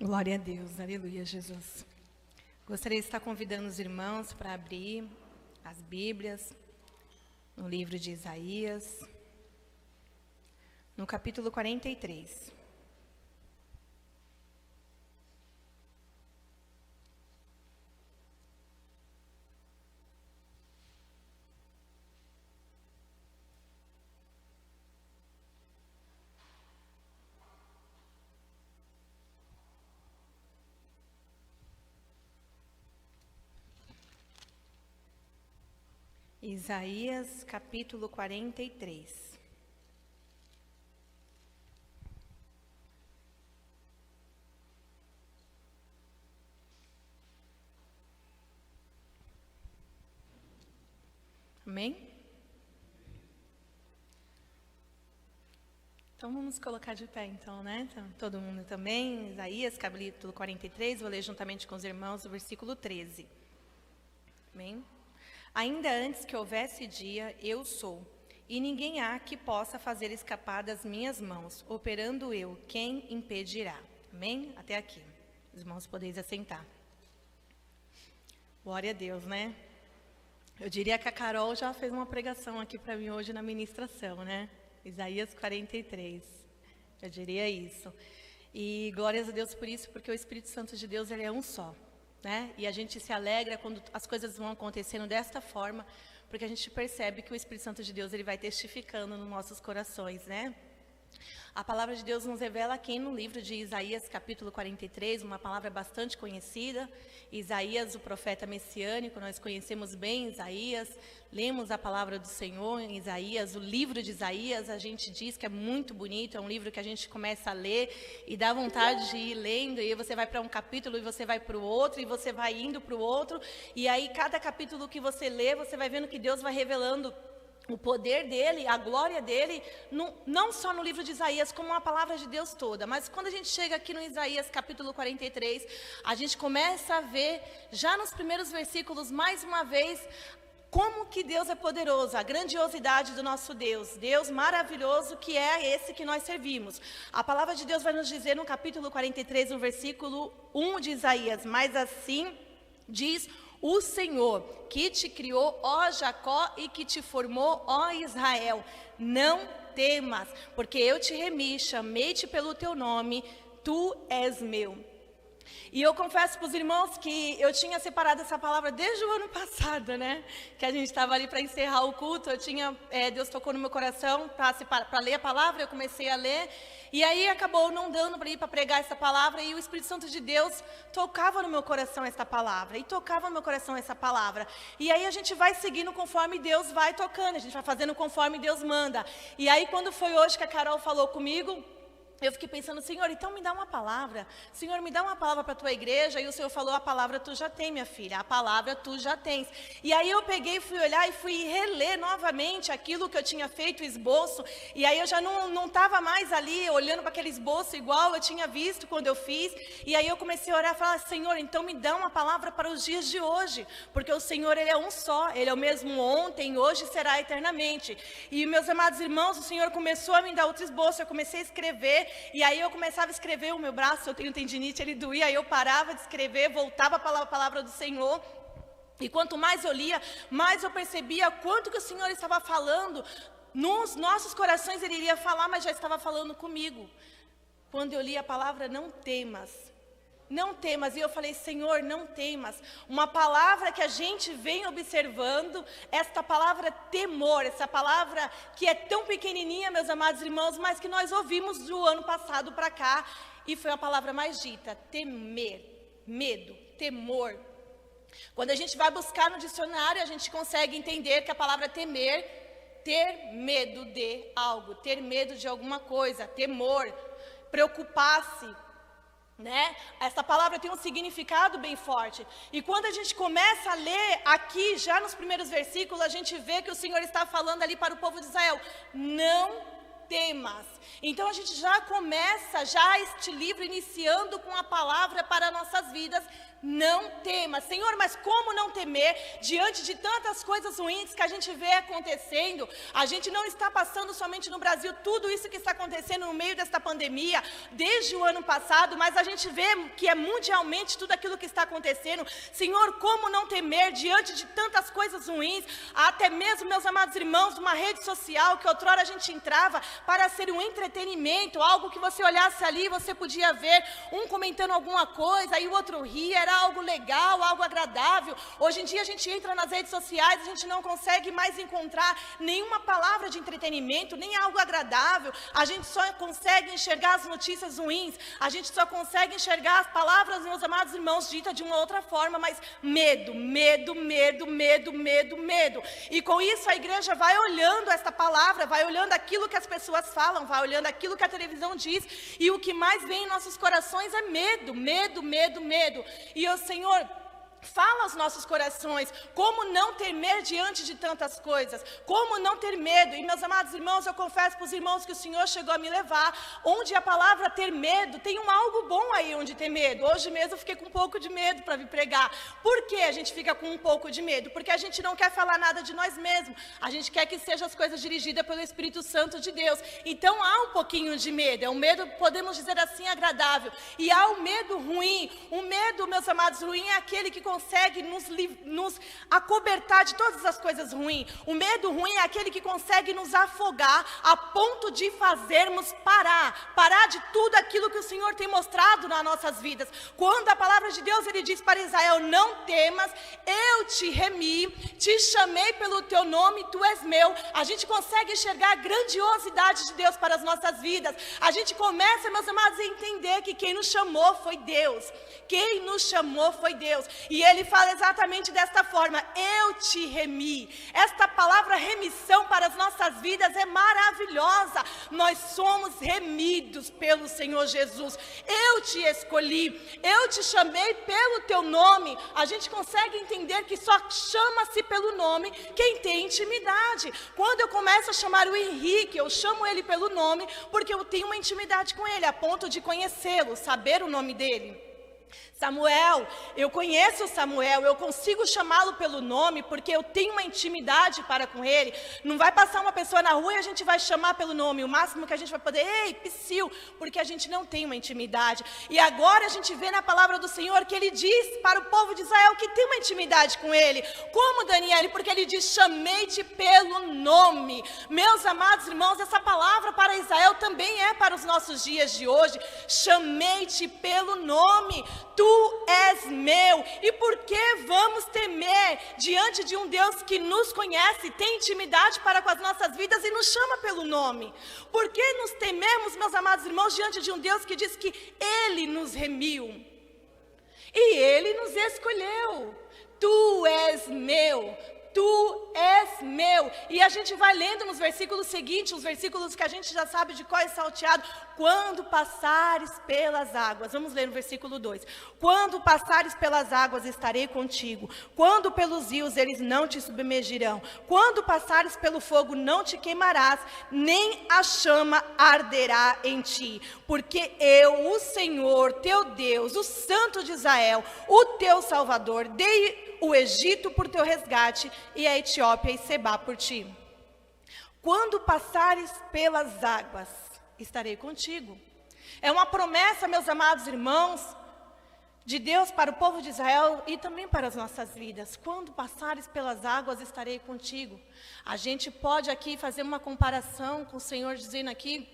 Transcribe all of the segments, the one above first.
Glória a Deus, aleluia, Jesus. Gostaria de estar convidando os irmãos para abrir as Bíblias no livro de Isaías, no capítulo 43. Isaías, capítulo 43. Amém? Então vamos colocar de pé então, né? Então, todo mundo também. Isaías, capítulo 43, vou ler juntamente com os irmãos o versículo 13. Amém? Ainda antes que houvesse dia, eu sou, e ninguém há que possa fazer escapar das minhas mãos. Operando eu, quem impedirá? Amém? Até aqui. Os irmãos podeis assentar. Glória a Deus, né? Eu diria que a Carol já fez uma pregação aqui para mim hoje na ministração, né? Isaías 43. Eu diria isso. E glórias a Deus por isso, porque o Espírito Santo de Deus, ele é um só. Né? E a gente se alegra quando as coisas vão acontecendo desta forma, porque a gente percebe que o Espírito Santo de Deus ele vai testificando nos nossos corações, né? A palavra de Deus nos revela aqui no livro de Isaías, capítulo 43, uma palavra bastante conhecida. Isaías, o profeta messiânico, nós conhecemos bem Isaías, lemos a palavra do Senhor em Isaías, o livro de Isaías, a gente diz que é muito bonito, é um livro que a gente começa a ler e dá vontade de ir lendo, e você vai para um capítulo e você vai para o outro, e você vai indo para o outro, e aí cada capítulo que você lê, você vai vendo que Deus vai revelando o poder dele, a glória dele, não só no livro de Isaías, como a palavra de Deus toda. Mas quando a gente chega aqui no Isaías capítulo 43, a gente começa a ver, já nos primeiros versículos, mais uma vez, como que Deus é poderoso, a grandiosidade do nosso Deus. Deus maravilhoso que é esse que nós servimos. A palavra de Deus vai nos dizer no capítulo 43, no versículo 1 de Isaías, mas assim diz o Senhor, que te criou, ó Jacó, e que te formou, ó Israel, não temas, porque eu te remi, chamei-te pelo teu nome, tu és meu. E eu confesso para os irmãos que eu tinha separado essa palavra desde o ano passado, né? Que a gente estava ali para encerrar o culto, Deus tocou no meu coração para ler a palavra, eu comecei a ler, e aí acabou não dando para ir para pregar essa palavra, e o Espírito Santo de Deus tocava no meu coração essa palavra, e aí a gente vai seguindo conforme Deus vai tocando, a gente vai fazendo conforme Deus manda. E aí quando foi hoje que a Carol falou comigo, eu fiquei pensando, Senhor, então me dá uma palavra. Senhor, me dá uma palavra para a tua igreja. E o Senhor falou, a palavra tu já tem, minha filha. A palavra tu já tens. E aí eu peguei, fui olhar e fui reler novamente aquilo que eu tinha feito, o esboço. E aí eu já não estava mais ali olhando para aquele esboço igual eu tinha visto quando eu fiz. E aí eu comecei a orar e falar, Senhor, então me dá uma palavra para os dias de hoje. Porque o Senhor, Ele é um só. Ele é o mesmo ontem, hoje e será eternamente. E meus amados irmãos, o Senhor começou a me dar outro esboço. Eu comecei a escrever. E aí eu começava a escrever, o meu braço, eu tenho tendinite, ele doía, aí eu parava de escrever, voltava para a palavra do Senhor. E quanto mais eu lia, mais eu percebia quanto que o Senhor estava falando. Nos nossos corações Ele iria falar, mas já estava falando comigo. Quando eu li a palavra, não temas. Não temas, e eu falei, Senhor, não temas. Uma palavra que a gente vem observando, esta palavra temor, essa palavra que é tão pequenininha, meus amados irmãos, mas que nós ouvimos do ano passado para cá, e foi a palavra mais dita, temer, medo, temor. Quando a gente vai buscar no dicionário, a gente consegue entender que a palavra temer, ter medo de algo, ter medo de alguma coisa, temor, preocupar-se. Né? Essa palavra tem um significado bem forte. E quando a gente começa a ler aqui, já nos primeiros versículos, a gente vê que o Senhor está falando ali para o povo de Israel, não temas. Então a gente já começa este livro iniciando com a palavra para nossas vidas, Não tema. Senhor, mas como não temer diante de tantas coisas ruins que a gente vê acontecendo? A gente não está passando somente no Brasil tudo isso que está acontecendo no meio desta pandemia, desde o ano passado, mas a gente vê que é mundialmente tudo aquilo que está acontecendo. Senhor, como não temer diante de tantas coisas ruins? Até mesmo, meus amados irmãos, uma rede social que outrora a gente entrava para ser um entretenimento, algo que você olhasse ali e você podia ver um comentando alguma coisa, aí o outro ria, era algo legal, algo agradável. Hoje em dia a gente entra nas redes sociais, a gente não consegue mais encontrar nenhuma palavra de entretenimento, nem algo agradável. A gente só consegue enxergar as notícias ruins, a gente só consegue enxergar as palavras, meus amados irmãos, ditas de uma outra forma, mas medo, medo, medo, medo, medo, medo. E com isso a igreja vai olhando esta palavra, vai olhando aquilo que as pessoas falam, vai olhando aquilo que a televisão diz, e o que mais vem em nossos corações é medo, medo, medo, medo. E o Senhor fala aos nossos corações, como não temer diante de tantas coisas, como não ter medo. E meus amados irmãos, eu confesso para os irmãos que o Senhor chegou a me levar, onde a palavra ter medo, tem um algo bom aí onde ter medo. Hoje mesmo eu fiquei com um pouco de medo para vir pregar. Por que a gente fica com um pouco de medo? Porque a gente não quer falar nada de nós mesmos, a gente quer que sejam as coisas dirigidas pelo Espírito Santo de Deus. Então há um pouquinho de medo, é um medo, podemos dizer assim, agradável. E há o medo ruim. O medo, meus amados, ruim é aquele que consegue nos acobertar de todas as coisas ruins. O medo ruim é aquele que consegue nos afogar a ponto de fazermos parar de tudo aquilo que o Senhor tem mostrado nas nossas vidas. Quando a palavra de Deus, ele diz para Israel, não temas, eu te remi, te chamei pelo teu nome, tu és meu. A gente consegue enxergar a grandiosidade de Deus para as nossas vidas. A gente começa, meus amados, a entender que quem nos chamou foi Deus. Quem nos chamou foi Deus. E ele fala exatamente desta forma, eu te remi. Esta palavra remissão para as nossas vidas é maravilhosa. Nós somos remidos pelo Senhor Jesus. Eu te escolhi, eu te chamei pelo teu nome. A gente consegue entender que só chama-se pelo nome quem tem intimidade. Quando eu começo a chamar o Henrique, eu chamo ele pelo nome porque eu tenho uma intimidade com ele, a ponto de conhecê-lo, saber o nome dele. Samuel, eu conheço Samuel, eu consigo chamá-lo pelo nome porque eu tenho uma intimidade para com ele. Não vai passar uma pessoa na rua e a gente vai chamar pelo nome, o máximo que a gente vai poder, ei, Psyu, porque a gente não tem uma intimidade. E agora a gente vê na palavra do Senhor que ele diz para o povo de Israel que tem uma intimidade com ele. Como, Daniele? Porque ele diz, chamei-te pelo nome. Meus amados irmãos, essa palavra para Israel também é para os nossos dias de hoje. Chamei-te pelo nome. Tu és meu. E por que vamos temer diante de um Deus que nos conhece, tem intimidade para com as nossas vidas e nos chama pelo nome? Por que nos tememos, meus amados irmãos, diante de um Deus que diz que Ele nos remiu? E Ele nos escolheu. Tu és meu. Tu és meu. E a gente vai lendo nos versículos seguintes, os versículos que a gente já sabe de qual é salteado. Quando passares pelas águas, vamos ler no versículo 2. Quando passares pelas águas, estarei contigo. Quando pelos rios, eles não te submergirão. Quando passares pelo fogo, não te queimarás, nem a chama arderá em ti. Porque eu, o Senhor, teu Deus, o Santo de Israel, o teu Salvador, dei o Egito por teu resgate e a Etiópia e Sebá por ti. Quando passares pelas águas, estarei contigo. É uma promessa, meus amados irmãos, de Deus para o povo de Israel e também para as nossas vidas. Quando passares pelas águas, estarei contigo. A gente pode aqui fazer uma comparação com o Senhor dizendo aqui,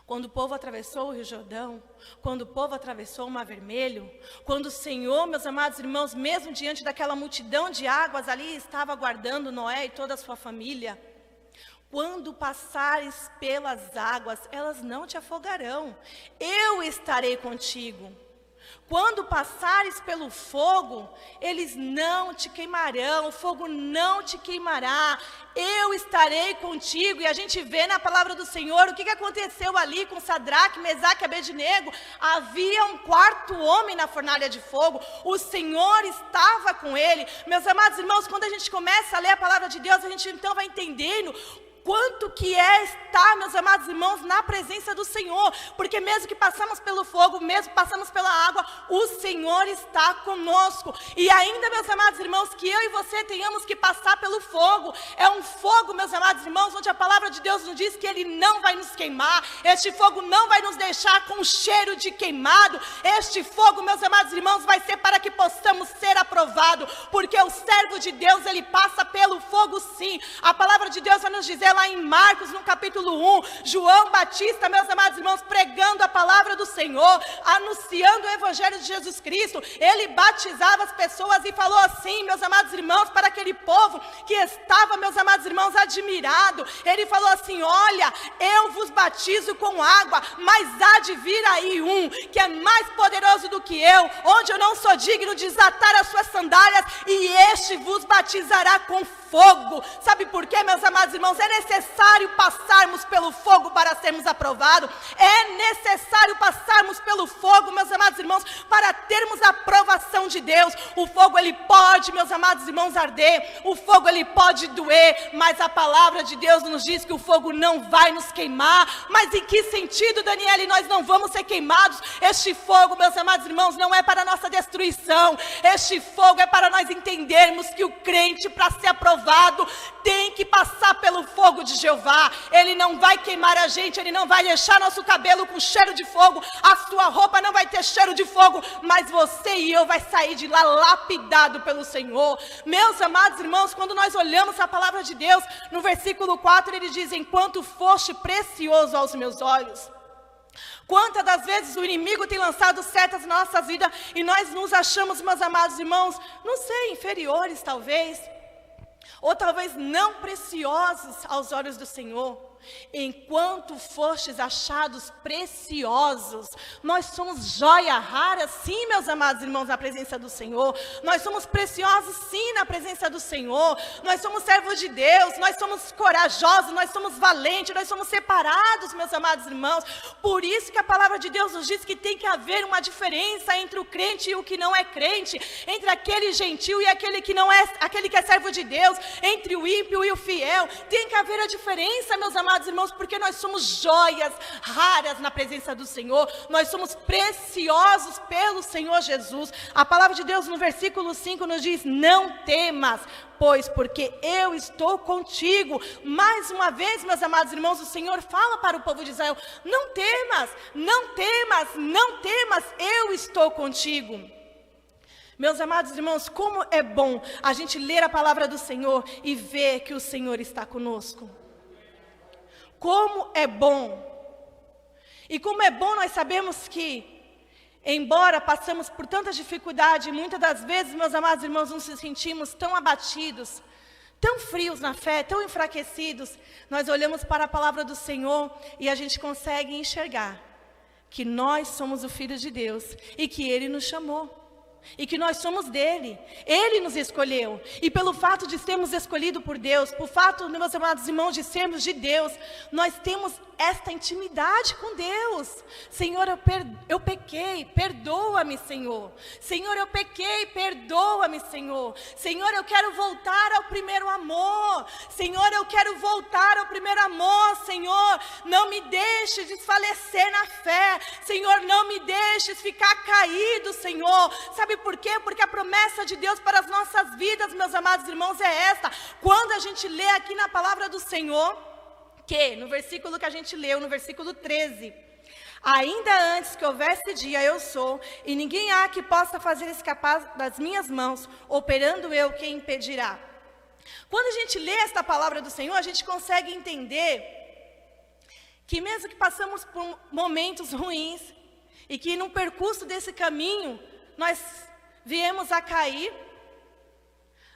quando o povo atravessou o Rio Jordão, quando o povo atravessou o Mar Vermelho, quando o Senhor, meus amados irmãos, mesmo diante daquela multidão de águas ali, estava aguardando Noé e toda a sua família. Quando passares pelas águas, elas não te afogarão. Eu estarei contigo. Quando passares pelo fogo, eles não te queimarão, o fogo não te queimará. Eu estarei contigo. E a gente vê na palavra do Senhor o que aconteceu ali com Sadraque, Mesaque e Abednego. Havia um quarto homem na fornalha de fogo. O Senhor estava com ele. Meus amados irmãos, quando a gente começa a ler a palavra de Deus, a gente então vai entendendo quanto que é estar, meus amados irmãos, na presença do Senhor, porque mesmo que passamos pelo fogo, mesmo passamos pela água, o Senhor está conosco. E ainda, meus amados irmãos, que eu e você tenhamos que passar pelo fogo, é um fogo, meus amados irmãos, onde a palavra de Deus nos diz que Ele não vai nos queimar, este fogo não vai nos deixar com cheiro de queimado, este fogo, meus amados irmãos, vai ser para que possamos ser aprovados, porque o servo de Deus, ele passa pelo fogo sim. A palavra de Deus vai nos dizer lá em Marcos, no capítulo 1, João Batista, meus amados irmãos, pregando a palavra do Senhor, anunciando o evangelho de Jesus Cristo, ele batizava as pessoas e falou assim, meus amados irmãos, para aquele povo que estava, meus amados irmãos, admirado, ele falou assim: olha, eu vos batizo com água, mas há de vir aí um, que é mais poderoso do que eu, onde eu não sou digno de desatar as suas sandálias, e este vos batizará com fogo. Sabe por quê, meus amados irmãos? É necessário passarmos pelo fogo para sermos aprovados, é necessário passarmos pelo fogo, meus amados irmãos, para termos a aprovação de Deus. O fogo, ele pode, meus amados irmãos, arder, o fogo, ele pode doer, mas a palavra de Deus nos diz que o fogo não vai nos queimar. Mas em que sentido, Daniele, nós não vamos ser queimados? Este fogo, meus amados irmãos, não é para a nossa destruição, este fogo é para nós entendermos que o crente, para ser aprovado, tem que passar pelo fogo de Jeová. Ele não vai queimar a gente, ele não vai deixar nosso cabelo com cheiro de fogo, a sua roupa não vai ter cheiro de fogo, mas você e eu vai sair de lá lapidado pelo Senhor. Meus amados irmãos, quando nós olhamos a palavra de Deus, no versículo 4 ele diz: enquanto foste precioso aos meus olhos. Quantas das vezes o inimigo tem lançado setas na nossa vida e nós nos achamos, meus amados irmãos, não sei, inferiores talvez, ou talvez não preciosos aos olhos do Senhor. Enquanto fostes achados preciosos, nós somos joia rara, sim, meus amados irmãos, na presença do Senhor. Nós somos preciosos, sim, na presença do Senhor. Nós somos servos de Deus, nós somos corajosos, nós somos valentes, nós somos separados, meus amados irmãos. Por isso que a palavra de Deus nos diz que tem que haver uma diferença entre o crente e o que não é crente, entre aquele gentil e aquele que não é, aquele que é servo de Deus, entre o ímpio e o fiel. Tem que haver a diferença, meus amados irmãos, porque nós somos joias raras na presença do Senhor, nós somos preciosos pelo Senhor Jesus. A palavra de Deus no versículo 5 nos diz: não temas, pois porque eu estou contigo. Mais uma vez, meus amados irmãos, o Senhor fala para o povo de Israel: não temas, não temas, não temas, eu estou contigo. Meus amados irmãos, como é bom a gente ler a palavra do Senhor e ver que o Senhor está conosco. Como é bom, e como é bom nós sabemos que, embora passamos por tanta dificuldade, muitas das vezes, meus amados irmãos, nos sentimos tão abatidos, tão frios na fé, tão enfraquecidos, nós olhamos para a palavra do Senhor e a gente consegue enxergar que nós somos o Filho de Deus e que Ele nos chamou. E que nós somos dele, ele nos escolheu, e pelo fato de sermos escolhidos por Deus, por fato, meus amados irmãos, de sermos de Deus, nós temos esta intimidade com Deus. Senhor, eu pequei, perdoa-me, Senhor. Senhor, eu pequei, perdoa-me, Senhor. Senhor, eu quero voltar ao primeiro amor. Senhor, eu quero voltar ao primeiro amor, Senhor. Não me deixe desfalecer na fé, Senhor, não me deixes ficar caído, Senhor. Sabe por quê? Porque a promessa de Deus para as nossas vidas, meus amados irmãos, é esta. Quando a gente lê aqui na palavra do Senhor, que no versículo que a gente leu, no versículo 13, ainda antes que houvesse dia eu sou, e ninguém há que possa fazer escapar das minhas mãos, operando eu, quem impedirá. Quando a gente lê esta palavra do Senhor, a gente consegue entender que mesmo que passamos por momentos ruins, e que no percurso desse caminho, nós viemos a cair,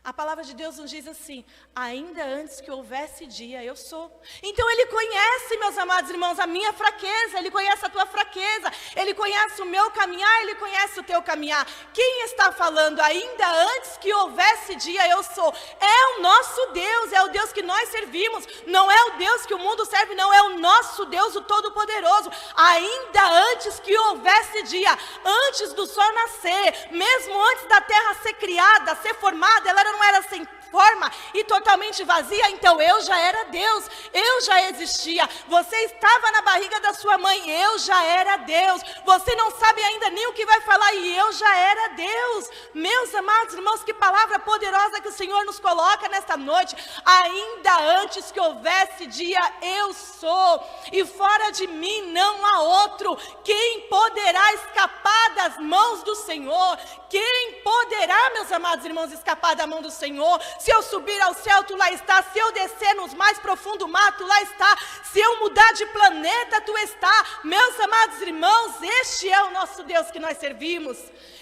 a palavra de Deus nos diz assim: ainda antes que houvesse dia, eu sou. Então Ele conhece, meus amados irmãos, a minha fraqueza, Ele conhece a tua fraqueza, Ele conhece o meu caminhar, Ele conhece o teu caminhar. Quem está falando ainda antes que houvesse dia, eu sou? É o nosso Deus, é o Deus que nós servimos, não é o Deus que o mundo serve, não, é o nosso Deus, o Todo-Poderoso. Ainda antes que houvesse dia, antes do sol nascer, mesmo antes da terra ser criada, ser formada, ela não era sem forma e totalmente vazia, então eu já era Deus, eu já existia. Você estava na barriga da sua mãe, eu já era Deus. Você não sabe ainda nem o que vai falar e eu já era Deus. Meus amados irmãos, que palavra poderosa que o Senhor nos coloca nesta noite. Ainda antes que houvesse dia, eu sou, e fora de mim não há outro. Quem poderá escapar das mãos do Senhor? Quem poderá, meus amados irmãos, escapar da mão do Senhor? Se eu subir ao céu, tu lá está. Se eu descer nos mais profundo mar, tu lá está. Se eu mudar de planeta, tu está. Meus amados irmãos, este é o nosso Deus que nós servimos.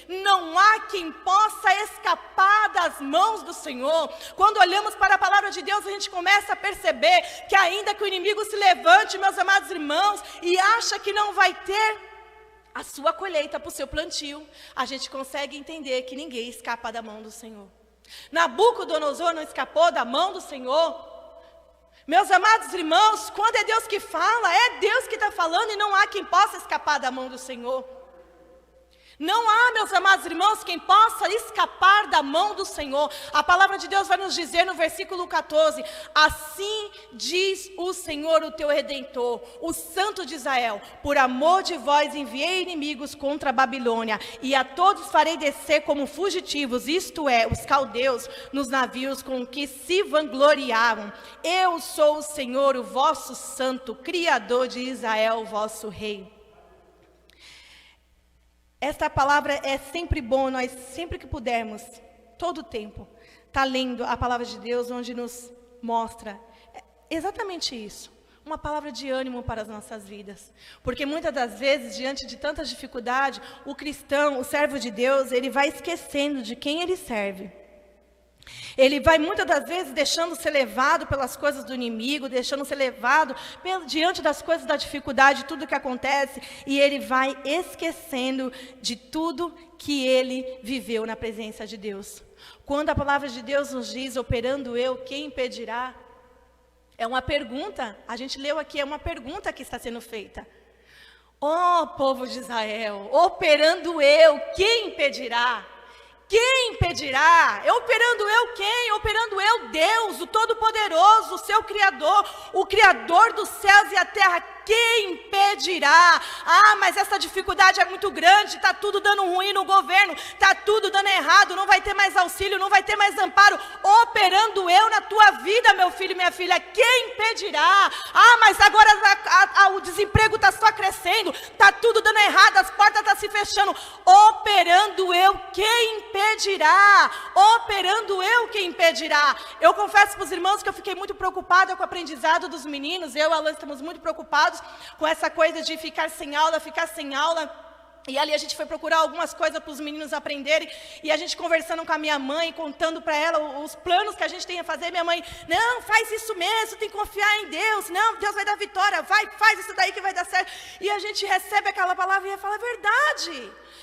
Não há quem possa escapar das mãos do Senhor. Quando olhamos para a palavra de Deus, a gente começa a perceber que ainda que o inimigo se levante, meus amados irmãos, e acha que não vai ter a sua colheita para o seu plantio, a gente consegue entender que ninguém escapa da mão do Senhor. Nabucodonosor não escapou da mão do Senhor. Meus amados irmãos, quando é Deus que fala, é Deus que está falando e não há quem possa escapar da mão do Senhor. Não há, meus amados irmãos, quem possa escapar da mão do Senhor. A palavra de Deus vai nos dizer no versículo 14: assim diz o Senhor, o teu Redentor, o Santo de Israel: por amor de vós enviei inimigos contra a Babilônia, e a todos farei descer como fugitivos, isto é, os caldeus, nos navios com que se vangloriavam. Eu sou o Senhor, o vosso Santo, Criador de Israel, o vosso Rei. Esta palavra é sempre bom, nós sempre que pudermos, todo o tempo, tá lendo a palavra de Deus, onde nos mostra exatamente isso. Uma palavra de ânimo para as nossas vidas. Porque muitas das vezes, diante de tanta dificuldade, o cristão, o servo de Deus, ele vai esquecendo de quem ele serve. Ele vai muitas das vezes deixando ser levado pelas coisas do inimigo, deixando ser levado diante das coisas da dificuldade, tudo que acontece, e ele vai esquecendo de tudo que ele viveu na presença de Deus. Quando a palavra de Deus nos diz: operando eu, quem impedirá? É uma pergunta, a gente leu aqui, é uma pergunta que está sendo feita. Ó povo de Israel, operando eu, quem impedirá? Quem impedirá? Operando eu quem? Operando eu, Deus, o Todo-Poderoso, o seu Criador, o Criador dos céus e a terra. Quem impedirá? Ah, mas essa dificuldade é muito grande, está tudo dando ruim no governo, está tudo dando errado, não vai ter mais auxílio, não vai ter mais amparo. Operando eu na tua vida, meu filho e minha filha, quem impedirá? Ah, mas agora o desemprego está só crescendo, está tudo dando errado, as portas estão se fechando. Operando eu, quem impedirá? Operando eu, quem impedirá? Eu confesso para os irmãos que eu fiquei muito preocupada com o aprendizado dos meninos. Eu e a Alan estamos muito preocupados com essa coisa de ficar sem aula. E ali a gente foi procurar algumas coisas para os meninos aprenderem. E a gente conversando com a minha mãe, contando para ela os planos que a gente tem a fazer. Minha mãe: não, faz isso mesmo, tem que confiar em Deus. Não, Deus vai dar vitória, faz isso daí que vai dar certo. E a gente recebe aquela palavra e fala: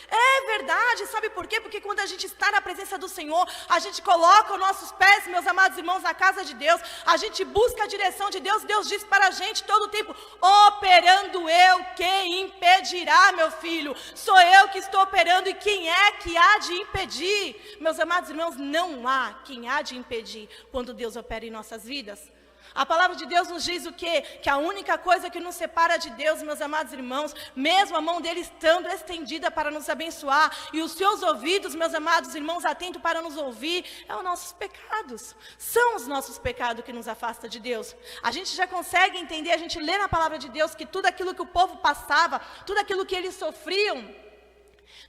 é verdade, sabe por quê? Porque quando a gente está na presença do Senhor, a gente coloca os nossos pés, meus amados irmãos, na casa de Deus, a gente busca a direção de Deus. Deus diz para a gente todo o tempo: operando eu, quem impedirá, meu filho? Sou eu que estou operando, e quem é que há de impedir? Meus amados irmãos, não há quem há de impedir quando Deus opera em nossas vidas. A palavra de Deus nos diz o quê? Que a única coisa que nos separa de Deus, meus amados irmãos, mesmo a mão dele estando estendida para nos abençoar, e os seus ouvidos, meus amados irmãos, atentos para nos ouvir, é os nossos pecados. São os nossos pecados que nos afastam de Deus. A gente já consegue entender, a gente lê na palavra de Deus que tudo aquilo que o povo passava, tudo aquilo que eles sofriam,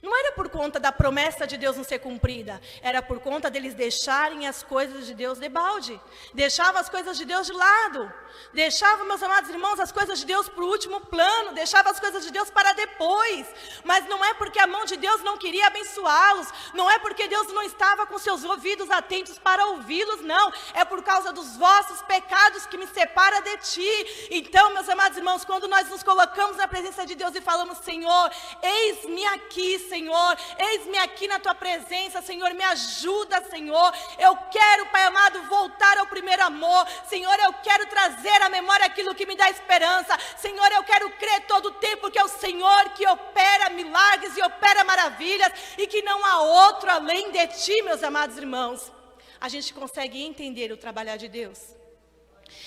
não era por conta da promessa de Deus não ser cumprida, era por conta deles deixarem as coisas de Deus de balde, deixavam as coisas de Deus de lado, deixavam, meus amados irmãos, as coisas de Deus para o último plano, deixavam as coisas de Deus para depois. Mas não é porque a mão de Deus não queria abençoá-los, não é porque Deus não estava com seus ouvidos atentos para ouvi-los, não, é por causa dos vossos pecados que me separa de ti. Então, meus amados irmãos, quando nós nos colocamos na presença de Deus e falamos: Senhor, eis-me aqui, Senhor, eis-me aqui na tua presença, Senhor, me ajuda, Senhor, eu quero, Pai amado, voltar ao primeiro amor, Senhor, eu quero trazer à memória aquilo que me dá esperança, Senhor, eu quero crer todo o tempo que é o Senhor que opera milagres e opera maravilhas, e que não há outro além de ti, meus amados irmãos. a gente consegue entender o trabalhar de Deus.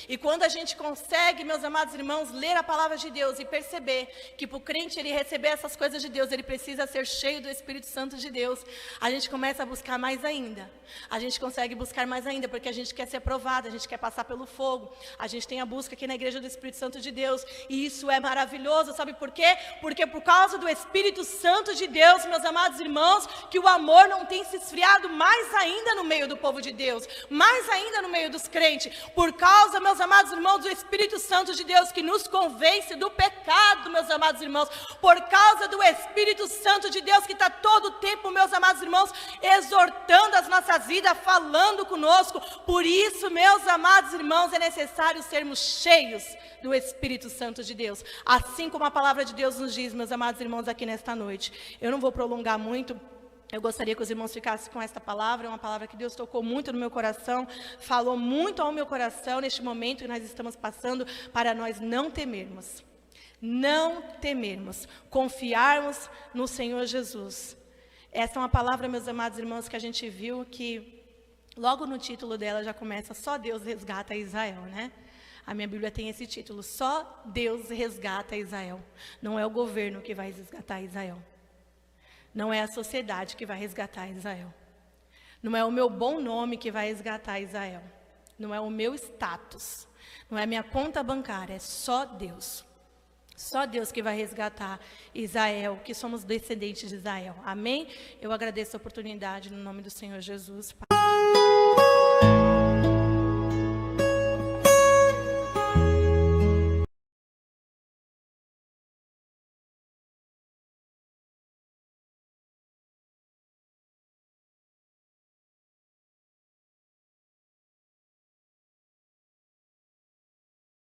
E quando a gente consegue, meus amados irmãos, ler a palavra de Deus e perceber que para o crente ele receber essas coisas de Deus, ele precisa ser cheio do Espírito Santo de Deus, a gente começa a buscar mais ainda. A gente consegue buscar mais ainda, porque a gente quer ser aprovado, a gente quer passar pelo fogo. A gente tem a busca aqui na igreja do Espírito Santo de Deus, e isso é maravilhoso, sabe por quê? Porque por causa do Espírito Santo de Deus, meus amados irmãos, que o amor não tem se esfriado mais ainda no meio do povo de Deus, mais ainda no meio dos crentes, por causa, meus amados irmãos, do Espírito Santo de Deus que nos convence do pecado, meus amados irmãos, por causa do Espírito Santo de Deus que está todo o tempo, meus amados irmãos, exortando as nossas vidas, falando conosco. Por isso, meus amados irmãos, é necessário sermos cheios do Espírito Santo de Deus, assim como a palavra de Deus nos diz, meus amados irmãos, aqui nesta noite. Eu não vou prolongar muito. Eu gostaria que os irmãos ficassem com esta palavra, é uma palavra que Deus tocou muito no meu coração, falou muito ao meu coração neste momento que nós estamos passando, para nós não temermos, confiarmos no Senhor Jesus. Essa é uma palavra, meus amados irmãos, que a gente viu que logo no título dela já começa, só Deus resgata Israel, né? A minha Bíblia tem esse título, só Deus resgata Israel. Não é o governo que vai resgatar Israel. Não é a sociedade que vai resgatar Israel. Não é o meu bom nome que vai resgatar Israel. Não é o meu status. Não é a minha conta bancária. É só Deus. Só Deus que vai resgatar Israel, que somos descendentes de Israel. Amém? Eu agradeço a oportunidade no nome do Senhor Jesus.